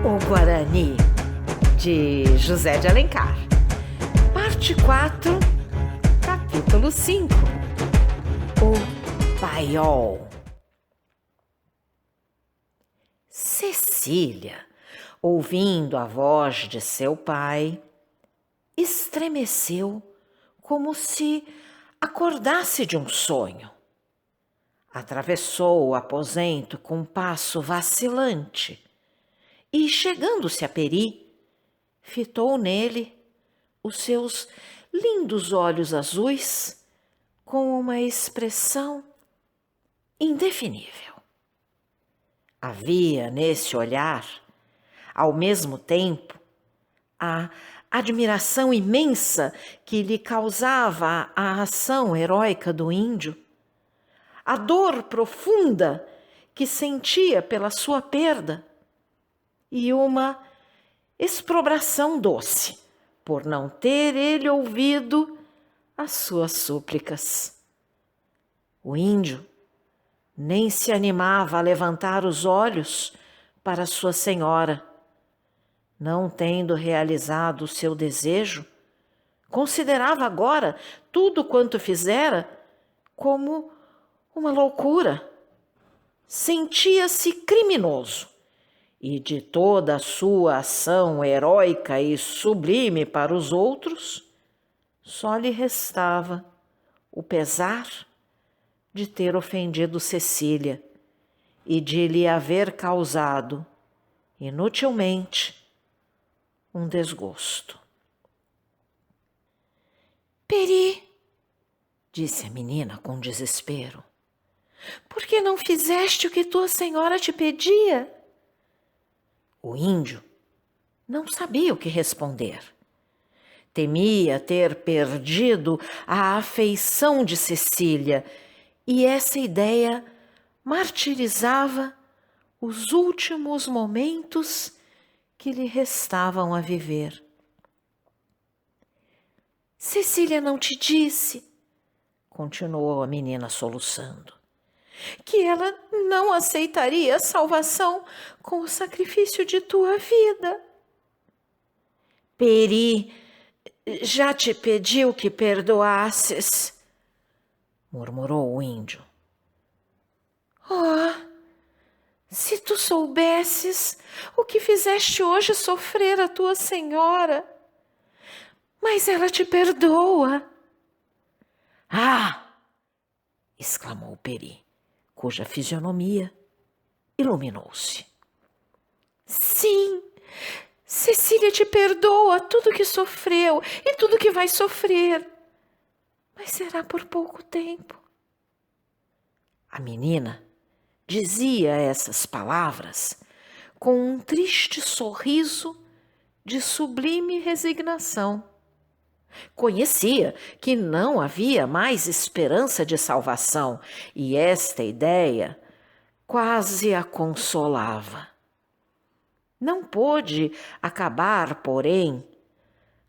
O Guarani, de José de Alencar. Parte 4, capítulo 5. O Paiol. Cecília, ouvindo a voz de seu pai, estremeceu como se acordasse de um sonho. Atravessou o aposento com um passo vacilante e, chegando-se a Peri, fitou nele os seus lindos olhos azuis com uma expressão indefinível. Havia nesse olhar, ao mesmo tempo, a admiração imensa que lhe causava a ação heróica do índio, a dor profunda que sentia pela sua perda e uma exprobração doce por não ter ele ouvido as suas súplicas. O índio nem se animava a levantar os olhos para sua senhora. Não tendo realizado o seu desejo, considerava agora tudo quanto fizera como uma loucura. Sentia-se criminoso e de toda a sua ação heróica e sublime para os outros, só lhe restava o pesar de ter ofendido Cecília e de lhe haver causado, inutilmente, um desgosto. Peri, disse a menina com desespero, por que não fizeste o que tua senhora te pedia? O índio não sabia o que responder. Temia ter perdido a afeição de Cecília e essa ideia martirizava os últimos momentos que lhe restavam a viver. Cecília não te disse, continuou a menina soluçando, que ela não aceitaria a salvação com o sacrifício de tua vida. Peri já te pediu que perdoasses, murmurou o índio. Oh, se tu soubesses o que fizeste hoje sofrer a tua senhora, mas ela te perdoa. Ah! Exclamou Peri, cuja fisionomia iluminou-se. Sim, Cecília te perdoa tudo que sofreu e tudo que vai sofrer, mas será por pouco tempo. A menina dizia essas palavras com um triste sorriso de sublime resignação. Conhecia que não havia mais esperança de salvação e esta ideia quase a consolava. Não pôde acabar, porém,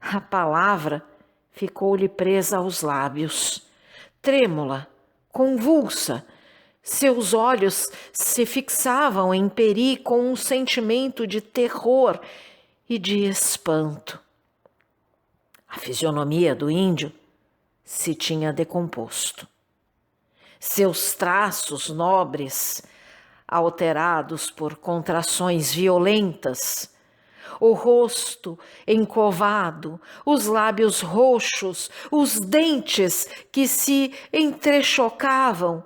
a palavra ficou-lhe presa aos lábios, trêmula, convulsa. Seus olhos se fixavam em Peri com um sentimento de terror e de espanto. A fisionomia do índio se tinha decomposto. Seus traços nobres, alterados por contrações violentas, o rosto encovado, os lábios roxos, os dentes que se entrechocavam,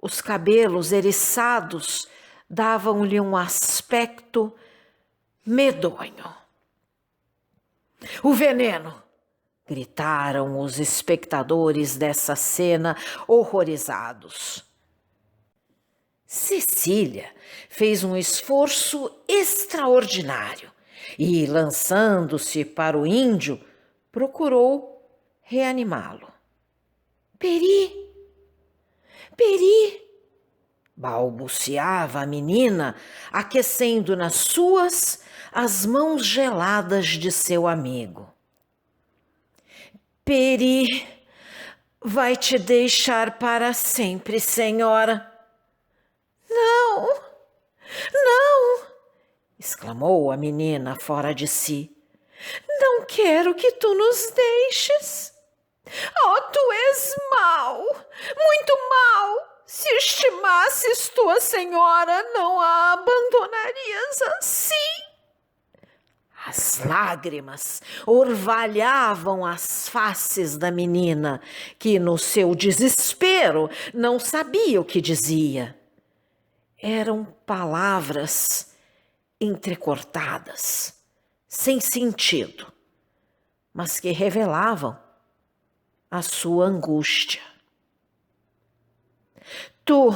os cabelos eriçados davam-lhe um aspecto medonho. O veneno! Gritaram os espectadores dessa cena horrorizados. Cecília fez um esforço extraordinário e, lançando-se para o índio, procurou reanimá-lo. Peri, Peri, balbuciava a menina, aquecendo nas suas as mãos geladas de seu amigo. Peri vai te deixar para sempre, senhora. Não, não, exclamou a menina fora de si. Não quero que tu nos deixes. Oh, tu és mau, muito mau. Se estimasses tua senhora, não a abandonarias assim. As lágrimas orvalhavam as faces da menina, que no seu desespero não sabia o que dizia. Eram palavras entrecortadas, sem sentido, mas que revelavam a sua angústia. Tu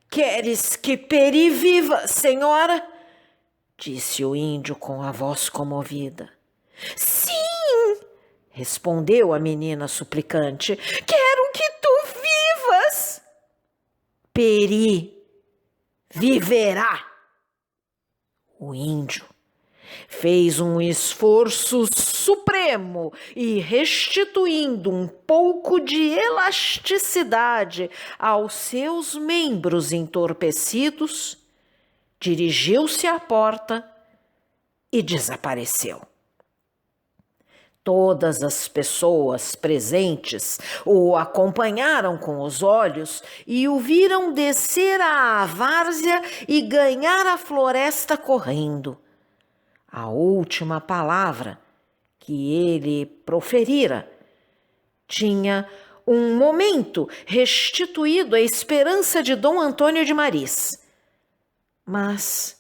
queres que Peri viva, senhora? Disse o índio com a voz comovida. Sim, respondeu a menina suplicante. Quero que tu vivas. Peri viverá. O índio fez um esforço supremo e, restituindo um pouco de elasticidade aos seus membros entorpecidos, dirigiu-se à porta e desapareceu. Todas as pessoas presentes o acompanharam com os olhos e o viram descer a várzea e ganhar a floresta correndo. A última palavra que ele proferira tinha um momento restituído a esperança de Dom Antônio de Maris. Mas,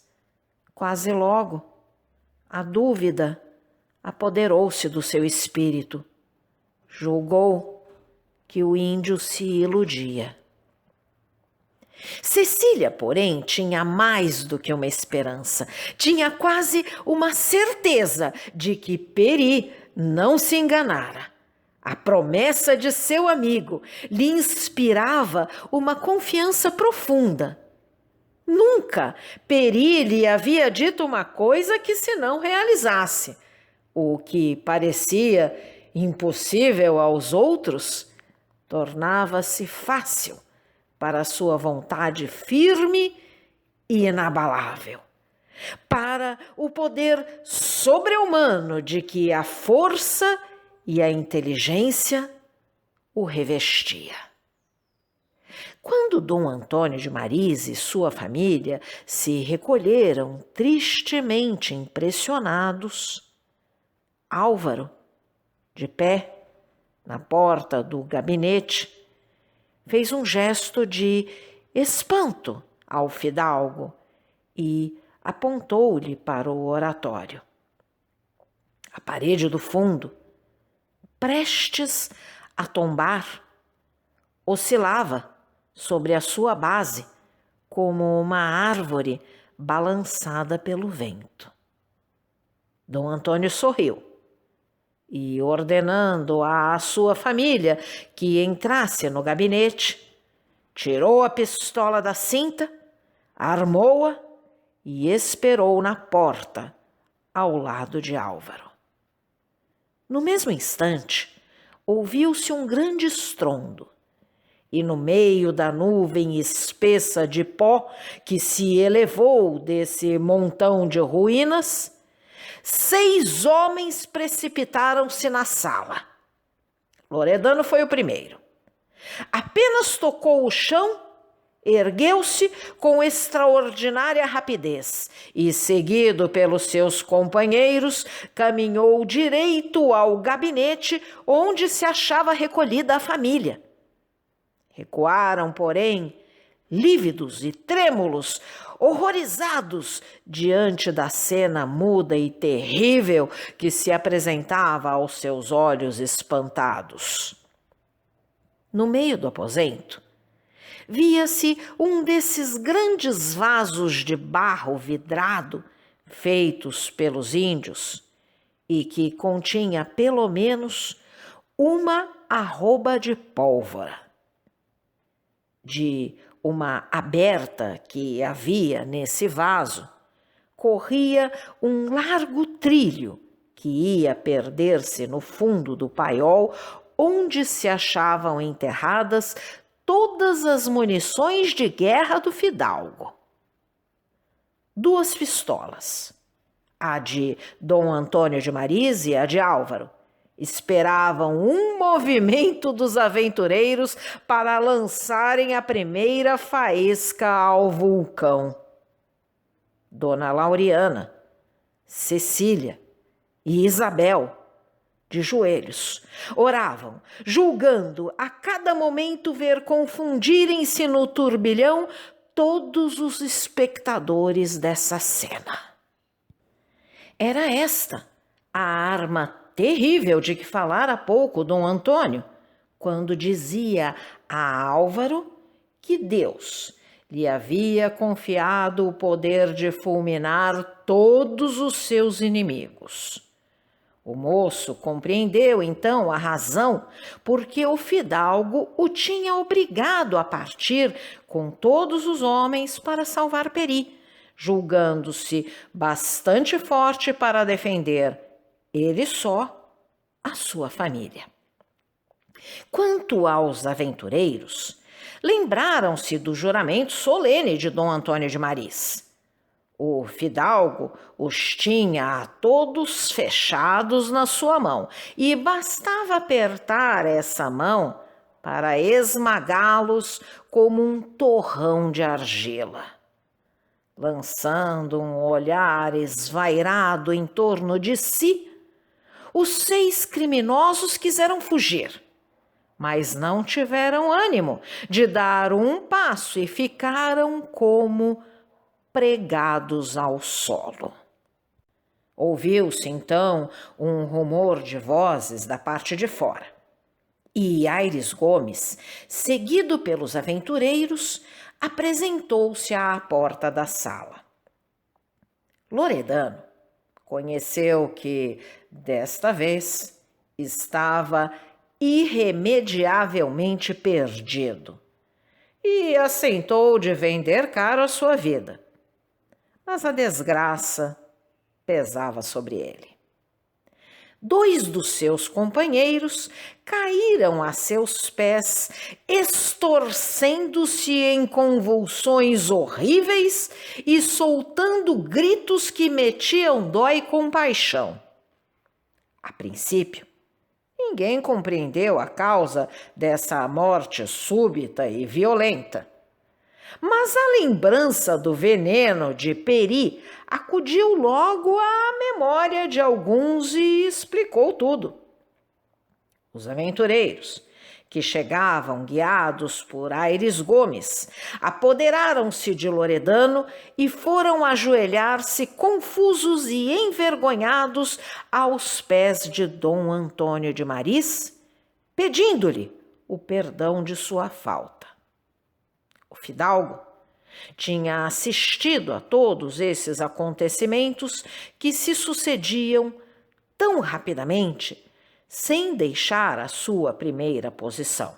quase logo, a dúvida apoderou-se do seu espírito. Julgou que o índio se iludia. Cecília, porém, tinha mais do que uma esperança. Tinha quase uma certeza de que Peri não se enganara. A promessa de seu amigo lhe inspirava uma confiança profunda. Nunca Peri lhe havia dito uma coisa que se não realizasse. O que parecia impossível aos outros tornava-se fácil para a sua vontade firme e inabalável, para o poder sobre-humano de que a força e a inteligência o revestia. Quando Dom Antônio de Maris e sua família se recolheram tristemente impressionados, Álvaro, de pé na porta do gabinete, fez um gesto de espanto ao fidalgo e apontou-lhe para o oratório. A parede do fundo, prestes a tombar, oscilava sobre a sua base como uma árvore balançada pelo vento. Dom Antônio sorriu e, ordenando à sua família que entrasse no gabinete, tirou a pistola da cinta, armou-a e esperou na porta ao lado de Álvaro. No mesmo instante, ouviu-se um grande estrondo e, no meio da nuvem espessa de pó que se elevou desse montão de ruínas, 6 homens precipitaram-se na sala. Loredano foi o primeiro. Apenas tocou o chão, ergueu-se com extraordinária rapidez e, seguido pelos seus companheiros, caminhou direito ao gabinete onde se achava recolhida a família. Recuaram, porém, lívidos e trêmulos, horrorizados diante da cena muda e terrível que se apresentava aos seus olhos espantados. No meio do aposento, via-se um desses grandes vasos de barro vidrado feitos pelos índios e que continha pelo menos uma arroba de pólvora. De uma aberta que havia nesse vaso, corria um largo trilho que ia perder-se no fundo do paiol, onde se achavam enterradas todas as munições de guerra do fidalgo. 2 pistolas, a de Dom Antônio de Maris e a de Álvaro. Esperavam um movimento dos aventureiros para lançarem a primeira faísca ao vulcão. Dona Laureana, Cecília e Isabel, de joelhos, oravam, julgando a cada momento ver confundirem-se no turbilhão todos os espectadores dessa cena. Era esta a arma terrível de que falara há pouco Dom Antônio, quando dizia a Álvaro que Deus lhe havia confiado o poder de fulminar todos os seus inimigos. O moço compreendeu então a razão porque o fidalgo o tinha obrigado a partir com todos os homens para salvar Peri, julgando-se bastante forte para defender ele só a sua família. Quanto aos aventureiros, lembraram-se do juramento solene de Dom Antônio de Maris. O fidalgo os tinha a todos fechados na sua mão e bastava apertar essa mão para esmagá-los como um torrão de argila. Lançando um olhar esvairado em torno de si, os 6 criminosos quiseram fugir, mas não tiveram ânimo de dar um passo e ficaram como pregados ao solo. Ouviu-se então um rumor de vozes da parte de fora, e Aires Gomes, seguido pelos aventureiros, apresentou-se à porta da sala. Loredano conheceu que, desta vez, estava irremediavelmente perdido e assentou de vender caro a sua vida. Mas a desgraça pesava sobre ele. 2 dos seus companheiros caíram a seus pés, estorcendo-se em convulsões horríveis e soltando gritos que metiam dó e compaixão. A princípio, ninguém compreendeu a causa dessa morte súbita e violenta. Mas a lembrança do veneno de Peri acudiu logo à memória de alguns e explicou tudo. Os aventureiros, que chegavam guiados por Aires Gomes, apoderaram-se de Loredano e foram ajoelhar-se confusos e envergonhados aos pés de Dom Antônio de Maris, pedindo-lhe o perdão de sua falta. O fidalgo tinha assistido a todos esses acontecimentos que se sucediam tão rapidamente, sem deixar a sua primeira posição.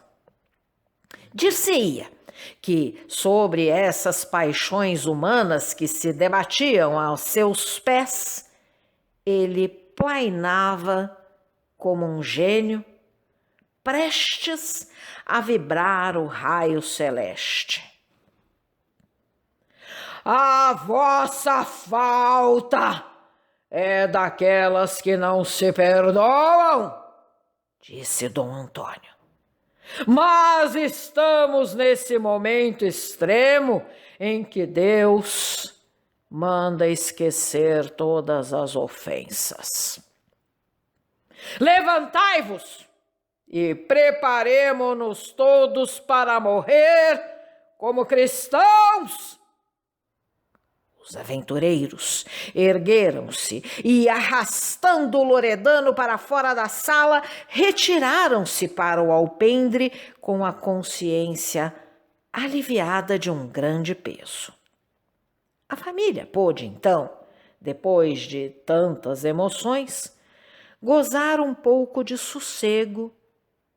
Dir-se-ia que, sobre essas paixões humanas que se debatiam aos seus pés, ele plainava como um gênio, prestes a vibrar o raio celeste. A vossa falta é daquelas que não se perdoam, disse Dom Antônio. Mas estamos nesse momento extremo em que Deus manda esquecer todas as ofensas. Levantai-vos e preparemo-nos todos para morrer como cristãos. Os aventureiros ergueram-se e, arrastando Loredano para fora da sala, retiraram-se para o alpendre com a consciência aliviada de um grande peso. A família pôde, então, depois de tantas emoções, gozar um pouco de sossego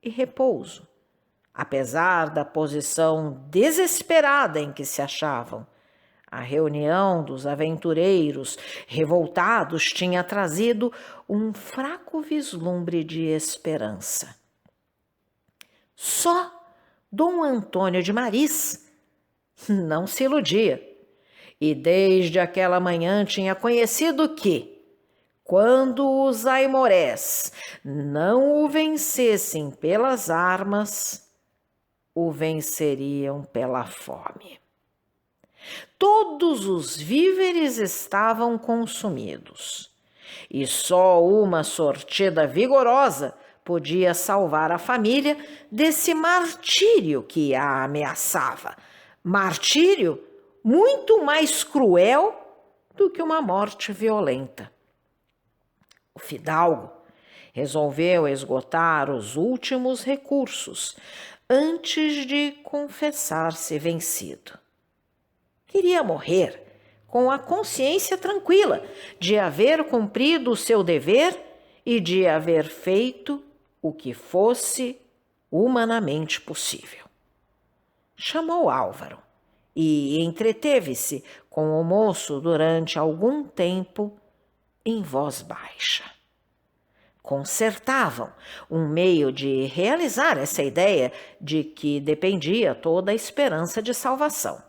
e repouso, apesar da posição desesperada em que se achavam. A reunião dos aventureiros revoltados tinha trazido um fraco vislumbre de esperança. Só Dom Antônio de Maris não se iludia e desde aquela manhã tinha conhecido que, quando os aimorés não o vencessem pelas armas, o venceriam pela fome. Todos os víveres estavam consumidos, e só uma sortida vigorosa podia salvar a família desse martírio que a ameaçava. Martírio muito mais cruel do que uma morte violenta. O fidalgo resolveu esgotar os últimos recursos antes de confessar-se vencido. Queria morrer com a consciência tranquila de haver cumprido o seu dever e de haver feito o que fosse humanamente possível. Chamou Álvaro e entreteve-se com o moço durante algum tempo em voz baixa. Concertavam um meio de realizar essa ideia de que dependia toda a esperança de salvação.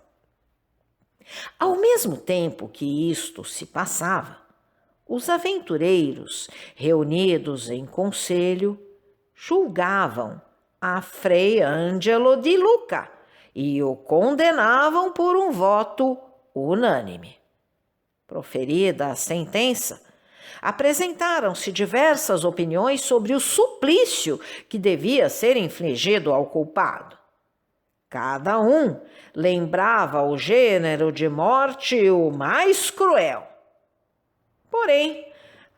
Ao mesmo tempo que isto se passava, os aventureiros, reunidos em conselho, julgavam a Frei Ângelo di Luca e o condenavam por um voto unânime. Proferida a sentença, apresentaram-se diversas opiniões sobre o suplício que devia ser infligido ao culpado. Cada um lembrava o gênero de morte o mais cruel. Porém,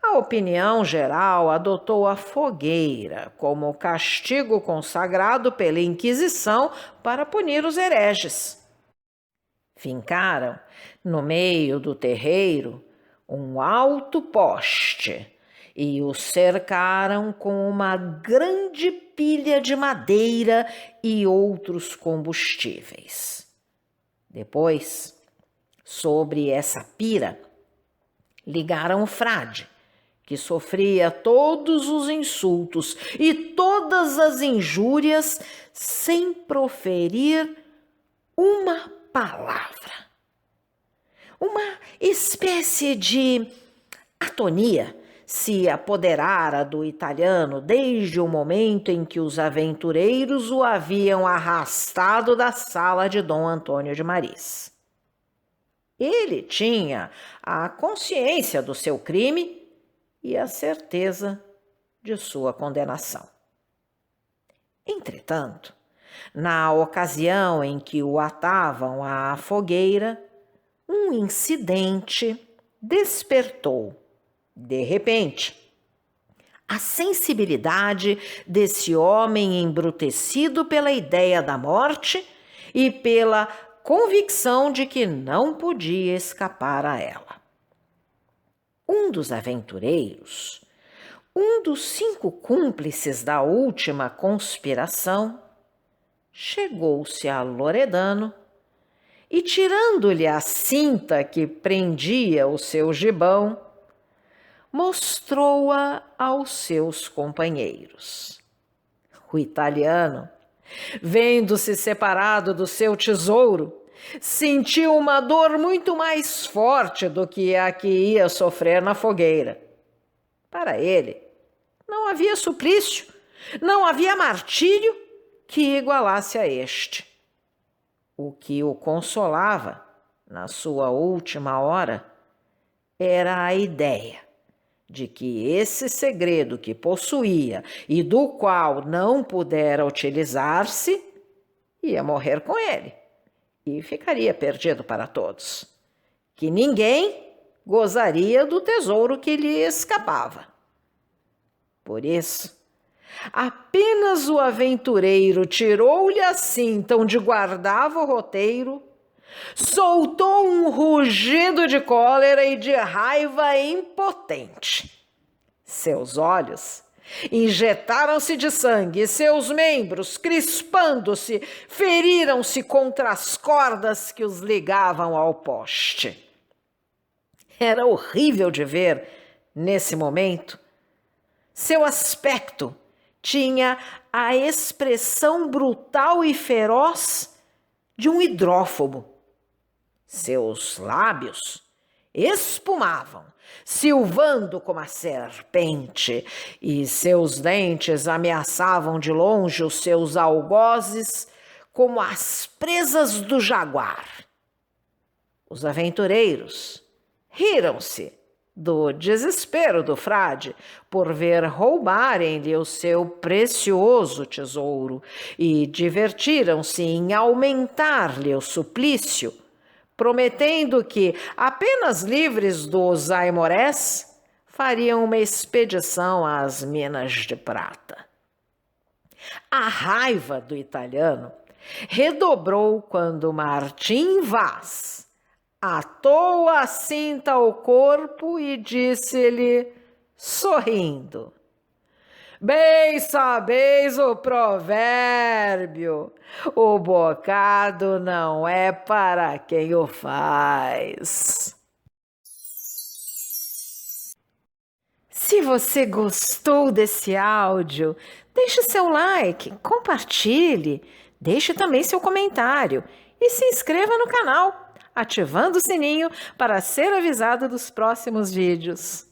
a opinião geral adotou a fogueira como castigo consagrado pela Inquisição para punir os hereges. Fincaram, no meio do terreiro, um alto poste e o cercaram com uma grande pilha de madeira e outros combustíveis. Depois, sobre essa pira, ligaram o frade, que sofria todos os insultos e todas as injúrias sem proferir uma palavra. Uma espécie de atonia se apoderara do italiano desde o momento em que os aventureiros o haviam arrastado da sala de Dom Antônio de Maris. Ele tinha a consciência do seu crime e a certeza de sua condenação. Entretanto, na ocasião em que o atavam à fogueira, um incidente despertou, de repente, a sensibilidade desse homem embrutecido pela ideia da morte e pela convicção de que não podia escapar a ela. Um dos aventureiros, um dos 5 cúmplices da última conspiração, chegou-se a Loredano e, tirando-lhe a cinta que prendia o seu gibão, mostrou-a aos seus companheiros. O italiano, vendo-se separado do seu tesouro, sentiu uma dor muito mais forte do que a que ia sofrer na fogueira. Para ele, não havia suplício, não havia martírio que igualasse a este. O que o consolava, na sua última hora, era a ideia de que esse segredo que possuía e do qual não pudera utilizar-se, ia morrer com ele e ficaria perdido para todos, que ninguém gozaria do tesouro que lhe escapava. Por isso, apenas o aventureiro tirou-lhe a cinta onde guardava o roteiro, soltou um rugido de cólera e de raiva impotente. Seus olhos injetaram-se de sangue e seus membros, crispando-se, feriram-se contra as cordas que os ligavam ao poste. Era horrível de ver, nesse momento. Seu aspecto tinha a expressão brutal e feroz de um hidrófobo. Seus lábios espumavam, silvando como a serpente, e seus dentes ameaçavam de longe os seus algozes como as presas do jaguar. Os aventureiros riram-se do desespero do frade por ver roubarem-lhe o seu precioso tesouro e divertiram-se em aumentar-lhe o suplício, prometendo que, apenas livres dos aimorés, fariam uma expedição às minas de prata. A raiva do italiano redobrou quando Martim Vaz atou a cinta ao corpo e disse-lhe, sorrindo: bem sabeis o provérbio, o bocado não é para quem o faz. Se você gostou desse áudio, deixe seu like, compartilhe, deixe também seu comentário e se inscreva no canal, ativando o sininho para ser avisado dos próximos vídeos.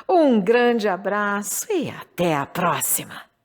Um grande abraço e até a próxima!